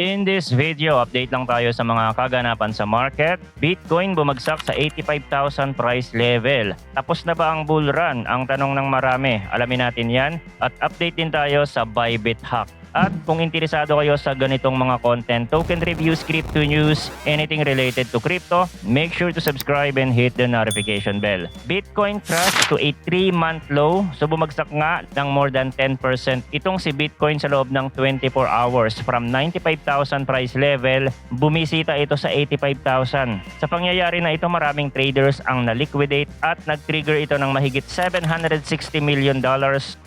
In this video, update lang tayo sa mga kaganapan sa market. Bitcoin bumagsak sa 85,000 price level. Tapos na ba ang bull run? Ang tanong ng marami. Alamin natin yan. At update din tayo sa Bybit hack. At kung interesado kayo sa ganitong mga content, token reviews, crypto news, anything related to crypto, make sure to subscribe and hit the notification bell. Bitcoin crashed to a 3-month low. So bumagsak nga ng more than 10% itong si Bitcoin sa loob ng 24 hours. From 95,000 price level, bumisita ito sa 85,000. Sa pangyayari na ito, maraming traders ang na-liquidate at nag-trigger ito ng mahigit $760 million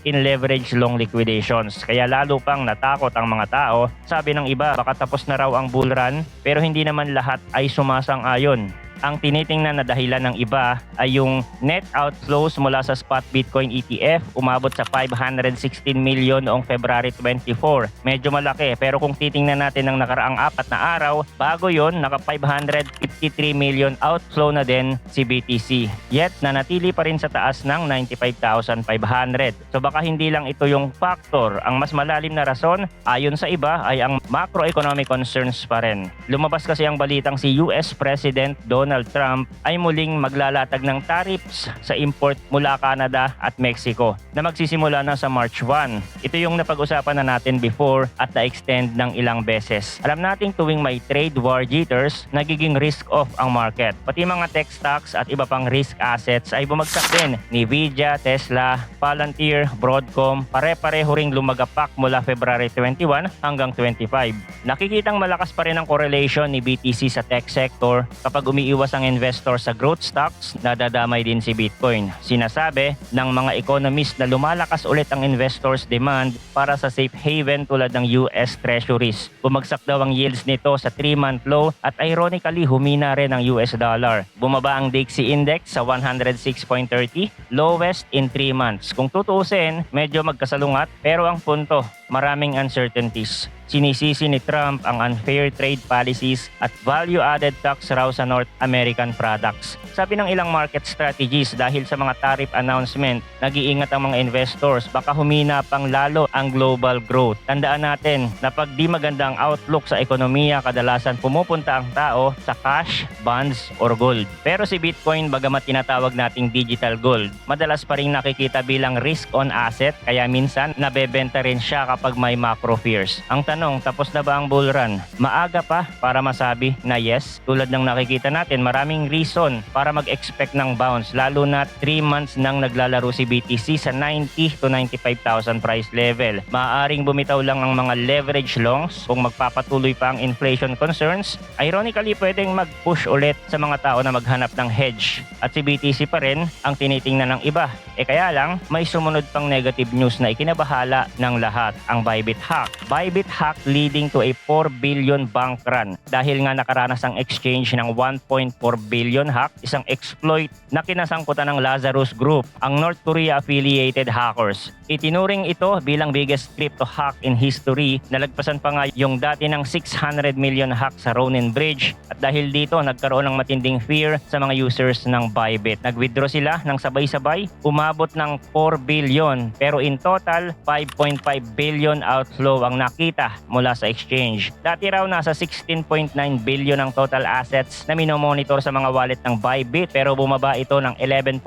in leverage long liquidations. Kaya lalo pang natakot ang mga tao. Sabi ng iba, baka tapos na raw ang bull run, pero hindi naman lahat ay sumasang-ayon. Ang tinitingnan na dahilan ng iba ay yung net outflows mula sa spot Bitcoin ETF umabot sa 516 million noong February 24. Medyo malaki, pero kung titingnan natin ng nakaraang 4 na araw, bago yon naka 553 million outflow na din si BTC. Yet nanatili pa rin sa taas ng 95,500. So baka hindi lang ito yung factor. Ang mas malalim na rason ayon sa iba ay ang macroeconomic concerns pa rin. Lumabas kasi ang balitang si US President Donald Trump ay muling maglalatag ng tariffs sa import mula Canada at Mexico na magsisimula na sa March 1. Ito yung napag-usapan na natin before at na-extend ng ilang beses. Alam nating tuwing may trade war jitters, nagiging risk off ang market. Pati mga tech stocks at iba pang risk assets ay bumagsak din. Nvidia, Tesla, Palantir, Broadcom, pare-pareho ring lumagapak mula February 21 hanggang 25. Nakikitang malakas pa rin ang correlation ni BTC sa tech sector kapag umiiwas ang investor sa growth stocks, nadadamay din si Bitcoin. Sinasabi ng mga economist na lumalakas ulit ang investors' demand para sa safe haven tulad ng US Treasuries. Bumagsak daw ang yields nito sa 3-month low at ironically humina rin ang US dollar. Bumaba ang DXY Index sa 106.30, lowest in 3 months. Kung tutuusin, medyo magkasalungat pero ang punto, maraming uncertainties. Sinisisi ni Trump ang unfair trade policies at value-added tax raw sa North American products. Sabi ng ilang market strategies dahil sa mga tariff announcement, nag-iingat ang mga investors baka humina pang lalo ang global growth. Tandaan natin na pag di maganda ang outlook sa ekonomiya, kadalasan pumupunta ang tao sa cash, bonds, or gold. Pero si Bitcoin, bagamat tinatawag nating digital gold, madalas pa rin nakikita bilang risk on asset kaya minsan nabebenta rin siya kapag may macro fears. Ang tanong, tapos na ba ang bull run? Maaga pa para masabi na yes. Tulad ng nakikita natin, maraming reason para mag-expect ng bounce, lalo na 3 months nang naglalaro si BTC sa 90 to 95,000 price level. Maaaring bumitaw lang ang mga leverage longs kung magpapatuloy pa ang inflation concerns. Ironically, pwedeng mag-push ulit sa mga tao na maghanap ng hedge. At si BTC pa rin ang tinitingnan ng iba. Kaya lang, may sumunod pang negative news na ikinabahala ng lahat, ang Bybit hack. Bybit hack leading to a 4 billion bank run dahil nga nakaranas ang exchange ng 1.4 billion hack, isang exploit na kinasangkutan ng Lazarus Group, ang North Korea affiliated hackers. Itinuring ito bilang biggest crypto hack in history, nalagpasan pa nga yung dati ng 600 million hack sa Ronin Bridge at dahil dito nagkaroon ng matinding fear sa mga users ng Bybit. Nag-withdraw sila ng sabay-sabay, umabot ng 4 billion pero in total 5.5 billion outflow ang nakita mula sa exchange. Dati raw nasa 16.9 billion ang total assets na minomonitor sa mga wallet ng Bybit pero bumaba ito ng 11.2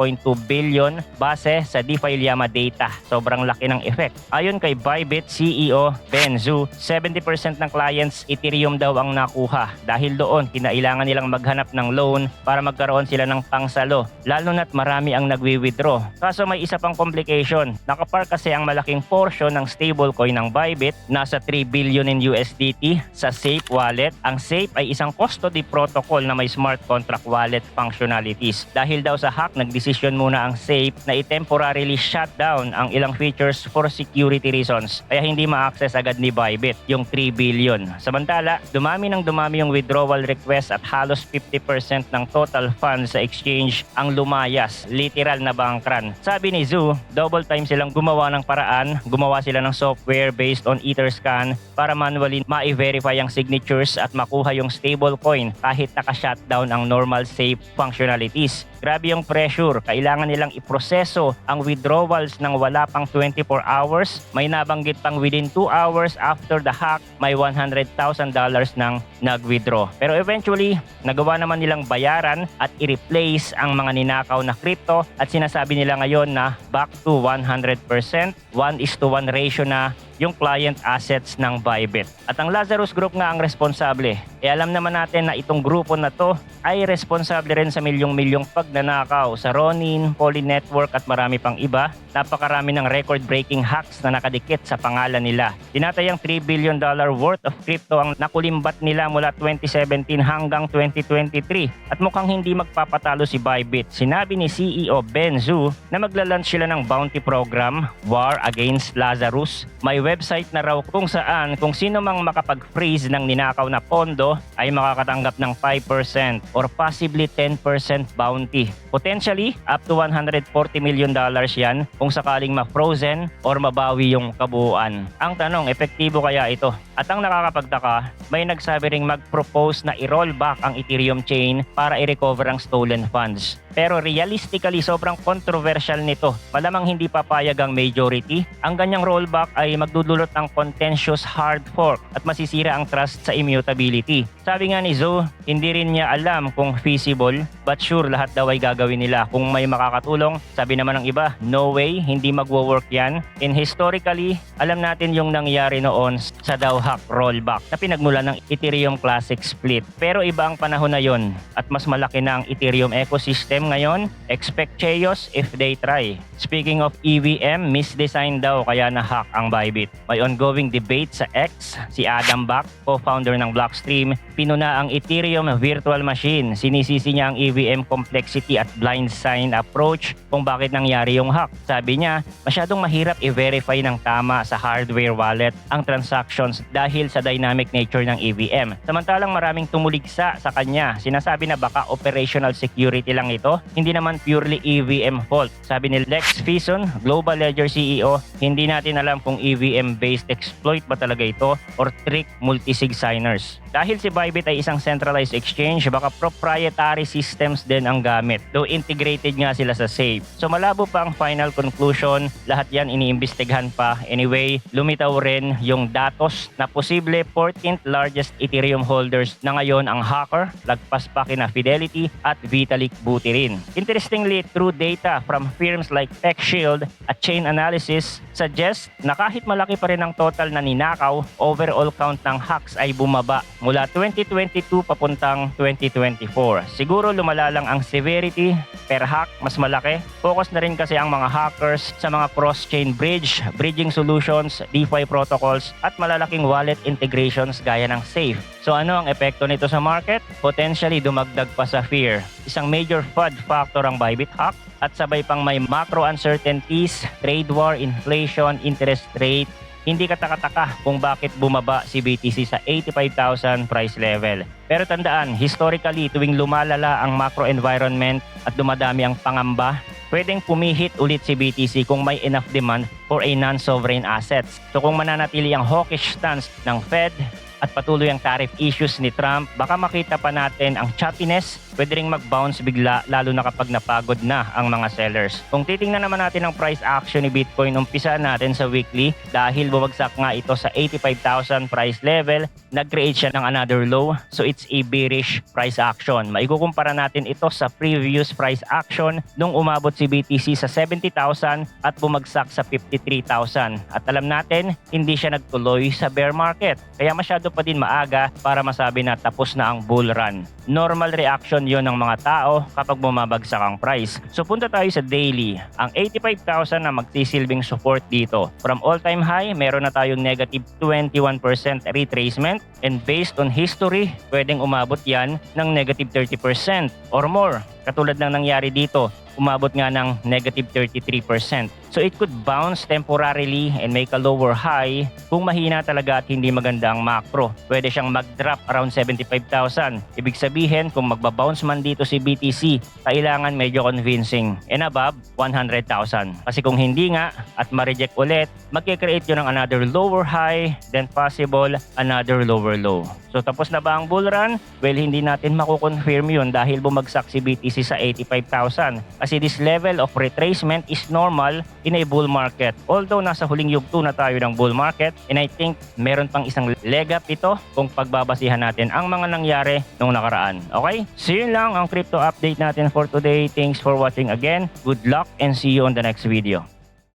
billion base sa DeFi Llama data. Sobrang laki ng effect. Ayon kay Bybit CEO Ben Zhu, 70% ng clients Ethereum daw ang nakuha. Dahil doon, kinailangan nilang maghanap ng loan para magkaroon sila ng pangsalo. Lalo na't marami ang nagwi-withdraw. Kaso may isa pang complication. Nakapark kasi ang malaking portion ng stablecoin ng Bybit, nasa 3 billion in USDT sa Safe Wallet. Ang Safe ay isang custody protocol na may smart contract wallet functionalities. Dahil daw sa hack, nagdesisyon muna ang Safe na i-temporarily shut down ang ilang features for security reasons. Kaya hindi ma-access agad ni Bybit yung 3 billion. Samantala, dumami yung withdrawal request at halos 50% ng total funds sa exchange ang lumayas. Literal na bank run. Sabi ni Zoo, double time silang gumawa ng paraan, gumawa sila ng software based on Etherscan para manually ma-verify ang signatures at makuha yung stablecoin kahit naka-shutdown ang normal safe functionalities. Grabe yung pressure, kailangan nilang iproseso ang withdrawals ng wala pang 24 hours. May nabanggit pang within 2 hours after the hack, may $100,000 nang nag-withdraw. Pero eventually, nagawa naman nilang bayaran at i-replace ang mga ninakaw na crypto at sinasabi nila ngayon na back to 100%, 1:1 ratio na yung client assets ng Bybit. At ang Lazarus Group nga ang responsable. Alam naman natin na itong grupo na to ay responsable rin sa milyong-milyong pagnanakaw sa Ronin, Poly Network at marami pang iba. Napakarami ng record-breaking hacks na nakadikit sa pangalan nila. Tinatayang $3 billion worth of crypto ang nakulimbat nila mula 2017 hanggang 2023. At mukhang hindi magpapatalo si Bybit. Sinabi ni CEO Ben Zhu na magla-launch sila ng bounty program, War Against Lazarus. May website na raw kung sino mang makapag-freeze ng ninakaw na pondo ay makakatanggap ng 5% or possibly 10% bounty. Potentially, up to $140 million yan kung sakaling ma-frozen or mabawi yung kabuuan. Ang tanong, epektibo kaya ito? At ang nakakapagtaka, may nagsabi ring mag-propose na i-roll back ang Ethereum chain para i-recover ang stolen funds. Pero realistically, sobrang controversial nito. Malamang hindi papayag ang majority. Ang ganyang rollback ay magdudulot ng contentious hard fork at masisira ang trust sa immutability. Sabi nga ni Zoe, hindi rin niya alam kung feasible, but sure lahat daw ay gagawin nila kung may makakatulong. Sabi naman ng iba, no way, hindi magwo-work yan. And historically, alam natin yung nangyari noon sa DAO hack rollback na pinagmulan ng Ethereum Classic Split. Pero iba ang panahon na yon at mas malaki na ang Ethereum ecosystem ngayon. Expect chaos if they try. Speaking of EVM, misdesign daw kaya na-hack ang Bybit. May ongoing debate sa X. Si Adam Back, co-founder ng Blockstream, pinuna ang Ethereum virtual machine. Sinisisi niya ang EVM complexity at blind sign approach kung bakit nangyari yung hack. Sabi niya, masyadong mahirap i-verify ng tama sa hardware wallet ang transactions dahil sa dynamic nature ng EVM. Samantalang maraming tumuligsa sa kanya. Sinasabi na baka operational security lang ito, hindi naman purely EVM fault. Sabi ni Lex Fison, Global Ledger CEO, hindi natin alam kung EVM-based exploit ba talaga ito or trick multisig signers. Dahil si Bybit ay isang centralized exchange, baka proprietary systems din ang gamit, though integrated nga sila sa safe. So malabo pa ang final conclusion, lahat yan iniimbestigahan pa. Anyway, lumitaw rin yung datos na posible 14th largest Ethereum holders na ngayon ang hacker, lagpas pa kina Fidelity at Vitalik Buterin. Interestingly, true data from firms like TechShield at Chain Analysis suggest na kahit malaki pa rin ang total na ninakaw, overall count ng hacks ay bumaba mula 2022 papuntang 2024. Siguro lumala lang ang severity per hack, mas malaki. Focus na rin kasi ang mga hackers sa mga cross-chain bridging solutions, DeFi protocols at malalaking wallet integrations gaya ng Safe. So ano ang epekto nito sa market? Potentially dumagdag pa sa fear. Isang major FUD factor ang Bybit hack at sabay pang may macro uncertainties, trade war, inflation, interest rate. Hindi kataka-taka kung bakit bumaba si BTC sa 85,000 price level. Pero tandaan, historically tuwing lumalala ang macro environment at dumadami ang pangamba, pwedeng pumihit ulit si BTC kung may enough demand for a non-sovereign assets. So kung mananatili ang hawkish stance ng Fed at patuloy ang tariff issues ni Trump, baka makita pa natin ang choppiness, pwede ring mag-bounce bigla lalo na kapag napagod na ang mga sellers. Kung titingnan naman natin ang price action ni Bitcoin, umpisa natin sa weekly dahil bumagsak nga ito sa 85,000 price level, nag-create siya ng another low, so it's a bearish price action. Maikukumpara natin ito sa previous price action nung umabot si BTC sa 70,000 at bumagsak sa 53,000. At alam natin, hindi siya nagtuloy sa bear market. Kaya masyado pa din maaga para masabi na tapos na ang bull run. Normal reaction yon ng mga tao kapag bumabagsak ang price. So punta tayo sa daily. Ang 85,000 na magsisilbing support dito. From all-time high, meron na tayong negative 21% retracement and based on history, pwedeng umabot yan ng negative 30% or more. Katulad ng nangyari dito, umabot nga ng negative 33%. So it could bounce temporarily and make a lower high kung mahina talaga at hindi maganda ang macro. Pwede siyang mag-drop around 75,000. Ibig sabihin kung magbabounce man dito si BTC, kailangan medyo convincing and above 100,000. Kasi kung hindi nga at ma-reject ulit, magkikreate yun ng another lower high, then possible another lower low. So tapos na ba ang bull run? Well, hindi natin makukonfirm yun dahil bumagsak si BTC sa 85,000. Kasi this level of retracement is normal in a bull market. Although nasa huling yugto na tayo ng bull market, and I think meron pang isang leg up ito kung pagbabasihan natin ang mga nangyari nung nakaraan. Okay? So yun lang ang crypto update natin for today. Thanks for watching again. Good luck and see you on the next video.